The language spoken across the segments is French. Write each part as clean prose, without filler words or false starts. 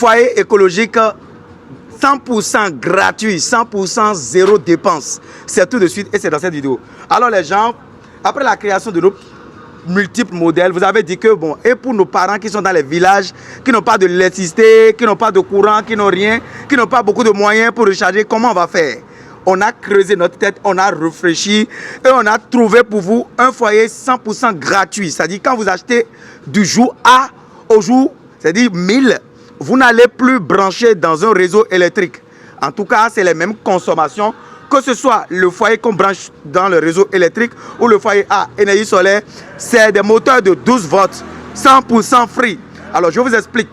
foyer écologique 100% gratuit, 100% zéro dépense. C'est tout de suite et c'est dans cette vidéo. Alors les gens, après la création de nos multiples modèles, vous avez dit que bon, et pour nos parents qui sont dans les villages, qui n'ont pas de l'électricité, qui n'ont pas de courant, qui n'ont rien, qui n'ont pas beaucoup de moyens pour recharger, comment on va faire? On a creusé notre tête, on a réfléchi et on a trouvé pour vous un foyer 100% gratuit. C'est-à-dire quand vous achetez du jour A au jour, c'est-à-dire 1000, vous n'allez plus brancher dans un réseau électrique. En tout cas, c'est les mêmes consommations, que ce soit le foyer qu'on branche dans le réseau électrique ou le foyer à énergie solaire, c'est des moteurs de 12 volts, 100% free. Alors, je vous explique.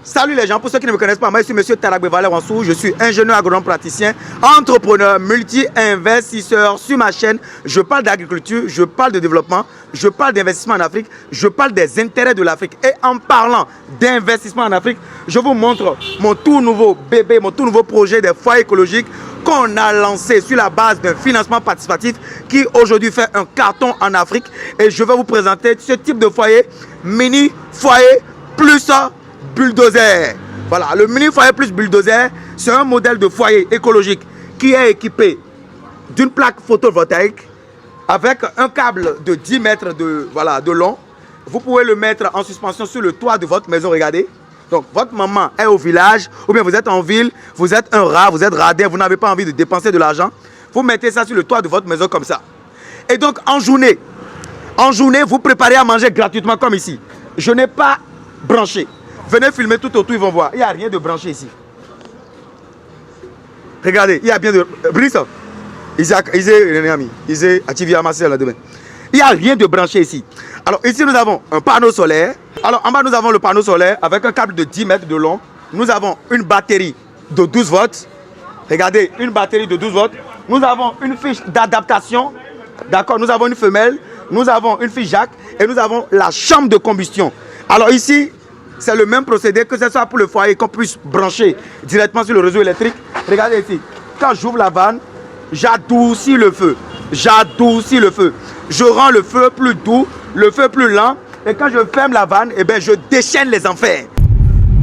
Salut les gens, pour ceux qui ne me connaissent pas, moi je suis M. Taragbe Valère Wansou, je suis ingénieur agronome praticien, entrepreneur, multi-investisseur. Sur ma chaîne, je parle d'agriculture, je parle de développement, je parle d'investissement en Afrique, je parle des intérêts de l'Afrique. Et en parlant d'investissement en Afrique, je vous montre mon tout nouveau bébé, mon tout nouveau projet des foyers écologiques qu'on a lancé sur la base d'un financement participatif qui aujourd'hui fait un carton en Afrique. Et je vais vous présenter ce type de foyer, mini foyer plus bulldozer. Voilà, le mini foyer plus bulldozer, c'est un modèle de foyer écologique qui est équipé d'une plaque photovoltaïque avec un câble de 10 mètres de long. Vous pouvez le mettre en suspension sur le toit de votre maison, regardez. Donc, votre maman est au village, ou bien vous êtes en ville, vous êtes un rat, vous êtes radin, vous n'avez pas envie de dépenser de l'argent. Vous mettez ça sur le toit de votre maison comme ça. Et donc, en journée, vous préparez à manger gratuitement comme ici. Je n'ai pas branché. Venez filmer tout autour, ils vont voir. Il n'y a rien de branché ici. Regardez, il y a bien de... Brice, il n'y a rien de branché ici. Alors ici, nous avons un panneau solaire. Alors en bas, nous avons le panneau solaire avec un câble de 10 mètres de long. Nous avons une batterie de 12 volts. Regardez, une batterie de 12 volts. Nous avons une fiche d'adaptation. D'accord, nous avons une femelle. Nous avons une fiche jack. Et nous avons la chambre de combustion. Alors ici... c'est le même procédé que ce soit pour le foyer qu'on puisse brancher directement sur le réseau électrique. Regardez ici. Quand j'ouvre la vanne, j'adoucis le feu. J'adoucis le feu. Je rends le feu plus doux, le feu plus lent. Et quand je ferme la vanne, eh bien, je déchaîne les enfers.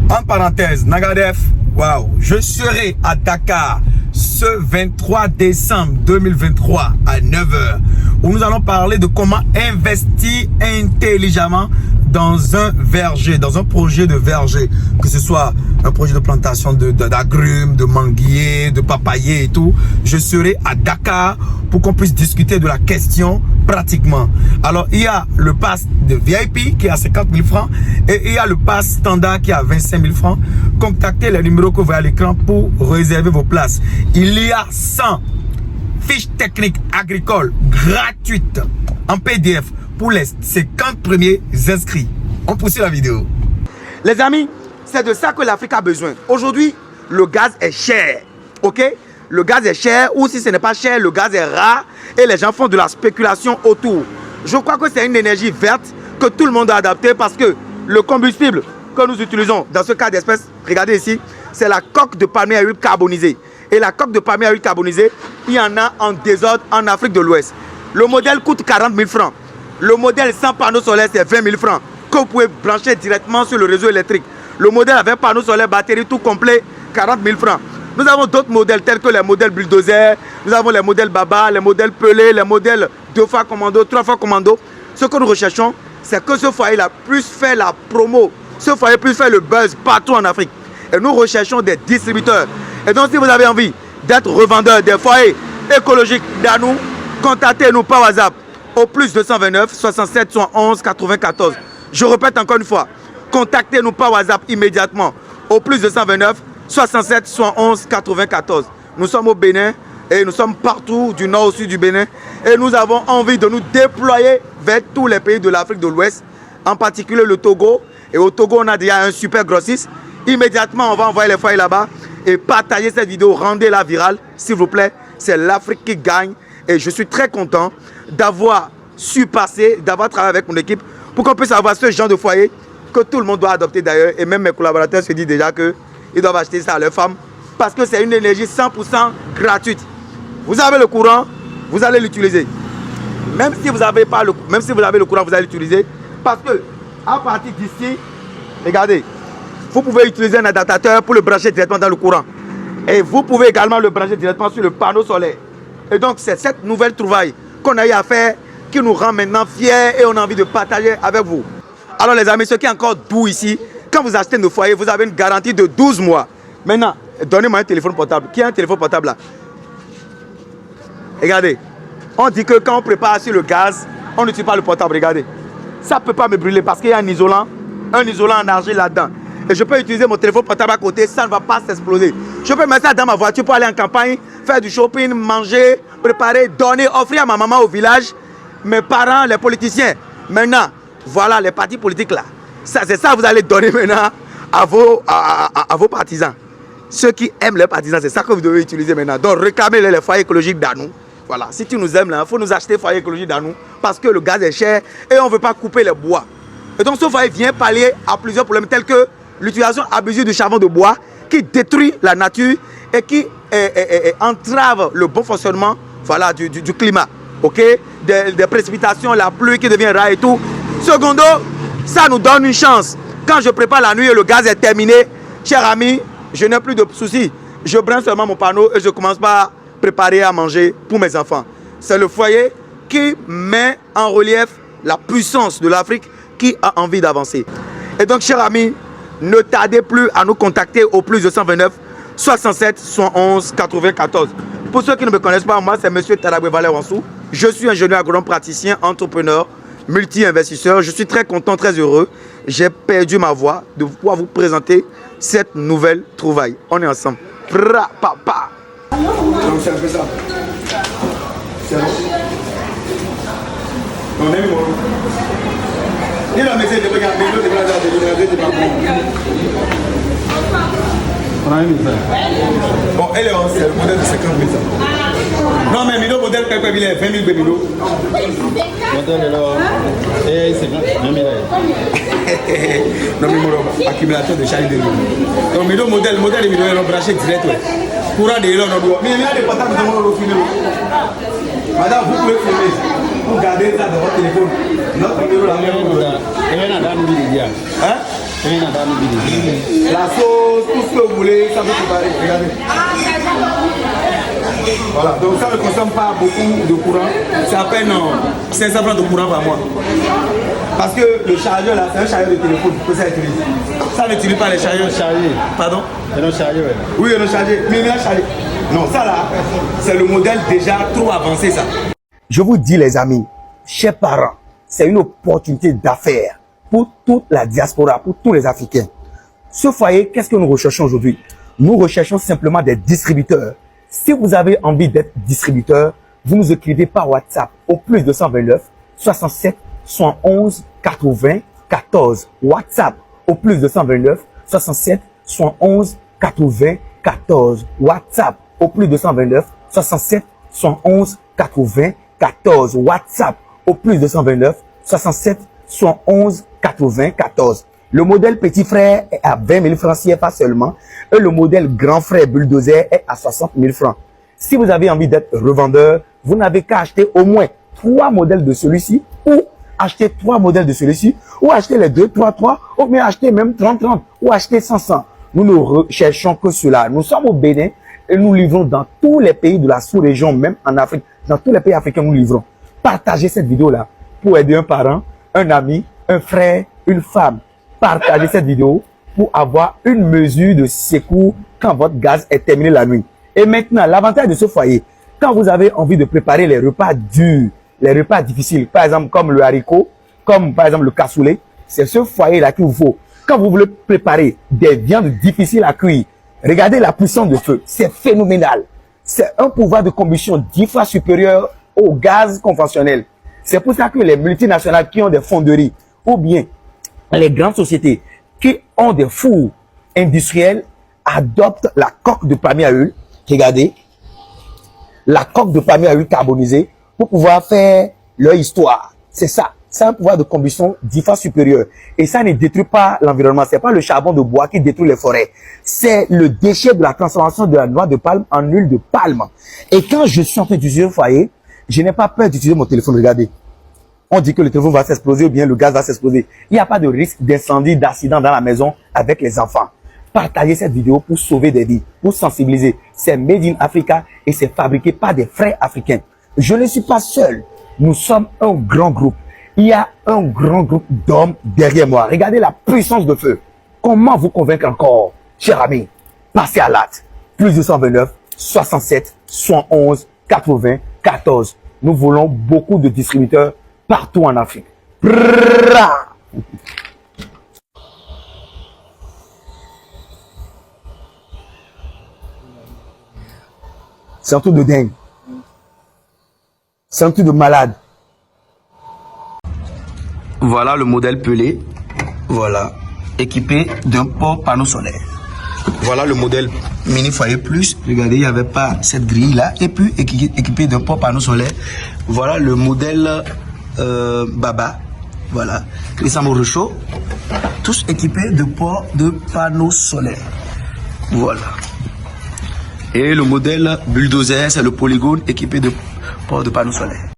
En parenthèse, Nagadef, waouh, je serai à Dakar ce 23 décembre 2023 à 9h où nous allons parler de comment investir intelligemment dans un verger, dans un projet de verger, que ce soit un projet de plantation d'agrumes, de manguiers, de papayers et tout. Je serai à Dakar pour qu'on puisse discuter de la question pratiquement. Alors, il y a le pass de VIP qui est à 50 000 francs et il y a le pass standard qui est à 25 000 francs. Contactez les numéros que vous voyez à l'écran pour réserver vos places. Il y a 100 fiches techniques agricoles gratuites en PDF pour les 50 premiers inscrits. On poursuit la vidéo. Les amis, c'est de ça que l'Afrique a besoin. Aujourd'hui, le gaz est cher. Ok? Le gaz est cher, ou si ce n'est pas cher, le gaz est rare et les gens font de la spéculation autour. Je crois que c'est une énergie verte que tout le monde a adaptée parce que le combustible que nous utilisons dans ce cas d'espèce, regardez ici, c'est la coque de palmier à huile carbonisée. Et la coque de palmier à huile carbonisée, il y en a en désordre en Afrique de l'Ouest. Le modèle coûte 40 000 francs. Le modèle sans panneau solaire, c'est 20 000 francs que vous pouvez brancher directement sur le réseau électrique. Le modèle avec panneau solaire, batterie, tout complet, 40 000 francs. Nous avons d'autres modèles tels que les modèles bulldozer, nous avons les modèles Baba, les modèles Pelé, les modèles 2 fois commando, 3 fois commando. Ce que nous recherchons, c'est que ce foyer-là puisse faire la promo, ce foyer puisse faire le buzz partout en Afrique. Et nous recherchons des distributeurs. Et donc, si vous avez envie d'être revendeur des foyers écologiques d'Anou, contactez-nous par WhatsApp au plus 229 67 71 94. Je répète encore une fois, contactez-nous par WhatsApp immédiatement au plus 229 67 71 94. Nous sommes au Bénin et nous sommes partout du nord au sud du Bénin et nous avons envie de nous déployer vers tous les pays de l'Afrique de l'Ouest, en particulier le Togo. Et au Togo, on a déjà un super grossiste. Immédiatement, on va envoyer les foyers là-bas et partager cette vidéo, rendez-la virale, s'il vous plaît. C'est l'Afrique qui gagne et je suis très content d'avoir su passer, d'avoir travaillé avec mon équipe pour qu'on puisse avoir ce genre de foyer que tout le monde doit adopter d'ailleurs. Et même mes collaborateurs se disent déjà qu'ils doivent acheter ça à leurs femmes parce que c'est une énergie 100% gratuite. Vous avez le courant, vous allez l'utiliser. Même si vous avez le courant, vous allez l'utiliser parce que à partir d'ici, regardez, vous pouvez utiliser un adaptateur pour le brancher directement dans le courant. Et vous pouvez également le brancher directement sur le panneau solaire. Et donc, c'est cette nouvelle trouvaille qu'on a eu à faire qui nous rend maintenant fiers et on a envie de partager avec vous. Alors les amis, ce qui est encore doux ici, quand vous achetez nos foyers, vous avez une garantie de 12 mois. Maintenant, donnez-moi un téléphone portable. Qui a un téléphone portable là? Regardez, on dit que quand on prépare sur le gaz, on n'utilise pas le portable. Regardez, ça ne peut pas me brûler parce qu'il y a un isolant en argile là-dedans. Et je peux utiliser mon téléphone portable à côté, ça ne va pas s'exploser. Je peux mettre ça dans ma voiture pour aller en campagne, faire du shopping, manger, préparer, donner, offrir à ma maman au village, mes parents, les politiciens. Maintenant, voilà les partis politiques là. C'est ça que vous allez donner maintenant à vos partisans. Ceux qui aiment les partisans, c'est ça que vous devez utiliser maintenant. Donc réclamez les foyers écologiques d'Anou. Voilà, si tu nous aimes là, il faut nous acheter foyer écologique d'Anou parce que le gaz est cher et on ne veut pas couper les bois. Et donc ce foyer vient pallier à plusieurs problèmes tels que l'utilisation abusive du charbon de bois qui détruit la nature et qui entrave le bon fonctionnement, voilà, du climat. Ok, des précipitations, la pluie qui devient rare et tout. Secondo, ça nous donne une chance. Quand je prépare la nuit et le gaz est terminé, cher ami, je n'ai plus de soucis. Je branche seulement mon panneau et je commence par préparer à manger pour mes enfants. C'est le foyer qui met en relief la puissance de l'Afrique qui a envie d'avancer. Et donc, cher ami, ne tardez plus à nous contacter au plus 229 67 111 94. Pour ceux qui ne me connaissent pas, moi, c'est M. Tadabwe Valère Wansou. Je suis ingénieur agronome praticien, entrepreneur, multi-investisseur. Je suis très content, très heureux. J'ai perdu ma voix de pouvoir vous présenter cette nouvelle trouvaille. On est ensemble. Pra, pa, pa. Donc c'est un peu ça. C'est bon. On est bon. Il a mis de regarder, de regarder, de on a mis ça. Bon, elle est c'est le modèle de 50 000. Non, mais Milo, modèle Pépé, il est 20 000 Milo. Modèle là, c'est 20 000. Non, mais accumulateur de charge de Milo. Donc, Milo, modèle Milo, il est branché direct. Courant de Milo, mais il y a des portables qui sont filmés. Madame, vous pouvez filmer pour garder ça dans votre téléphone. Notre Milo, la même chose. Hein? La sauce, tout ce que vous voulez, ça peut préparer. Regardez. Voilà, donc ça ne consomme pas beaucoup de courant. C'est à peine 500 francs de courant par mois. Parce que le chargeur là, c'est un chargeur de téléphone que ça utilise. Ça n'utilise pas les chargeurs chargés. Pardon? Il y a un chargeur, oui, il y a un chargeur. Mais il y a un chargeur. Non, ça là, c'est le modèle déjà trop avancé, ça. Je vous dis, les amis, chers parents, c'est une opportunité d'affaires pour toute la diaspora, pour tous les Africains. Ce foyer, qu'est-ce que nous recherchons aujourd'hui? Nous recherchons simplement des distributeurs. Si vous avez envie d'être distributeur, vous nous écrivez par WhatsApp au plus 229 67 111 80 14. WhatsApp au plus 229 67 111 80 14. WhatsApp au plus 229 67 111 80 14. WhatsApp au plus 229 67 111 94. Le modèle petit frère est à 20 000 francs CFA seulement et le modèle grand frère bulldozer est à 60 000 francs. Si vous avez envie d'être revendeur, vous n'avez qu'à acheter au moins 3 modèles de celui-ci ou acheter 3 modèles de celui-ci ou acheter les 2, 3, 3 ou bien acheter même 30, 30 ou acheter 100. Nous ne recherchons que cela. Nous sommes au Bénin et nous livrons dans tous les pays de la sous-région, même en Afrique. Dans tous les pays africains, nous livrons. Partagez cette vidéo-là pour aider un parent, un ami, un frère, une femme. Partagez cette vidéo pour avoir une mesure de secours quand votre gaz est terminé la nuit. Et maintenant, l'avantage de ce foyer, quand vous avez envie de préparer les repas durs, les repas difficiles, par exemple comme le haricot, comme par exemple le cassoulet, c'est ce foyer-là qu'il vous faut. Quand vous voulez préparer des viandes difficiles à cuire, regardez la puissance de feu, c'est phénoménal. C'est un pouvoir de combustion 10 fois supérieur au gaz conventionnel. C'est pour ça que les multinationales qui ont des fonderies ou bien les grandes sociétés qui ont des fours industriels adoptent la coque de palmier à huile. Regardez, la coque de palmier à huile carbonisée pour pouvoir faire leur histoire. C'est ça. C'est un pouvoir de combustion 10 fois supérieur. Et ça ne détruit pas l'environnement. C'est pas le charbon de bois qui détruit les forêts. C'est le déchet de la transformation de la noix de palme en huile de palme. Et quand je suis en train d'utiliser le foyer, je n'ai pas peur d'utiliser mon téléphone. Regardez. on dit que le téléphone va s'exploser ou bien le gaz va s'exploser. Il n'y a pas de risque d'incendie, d'accident dans la maison avec les enfants. Partagez cette vidéo pour sauver des vies, pour sensibiliser. C'est Made in Africa et c'est fabriqué par des frères africains. Je ne suis pas seul. Nous sommes un grand groupe. Il y a un grand groupe d'hommes derrière moi. Regardez la puissance de feu. Comment vous convaincre encore, chers amis? Passez à l'acte. Plus 229 67 71 80 14. Nous voulons beaucoup de distributeurs partout en Afrique. C'est un truc de dingue. C'est un truc de malade. Voilà le modèle Pelé. Voilà. Équipé d'un port panneau solaire. Voilà le modèle Mini Foyer Plus. Regardez, il n'y avait pas cette grille là. Et puis équipé d'un port panneau solaire. Voilà le modèle Baba. Voilà. Christian Morechaud. Tous équipés de port de panneaux solaires. Voilà. Et le modèle Bulldozer, c'est le Polygone équipé de port de panneaux solaires.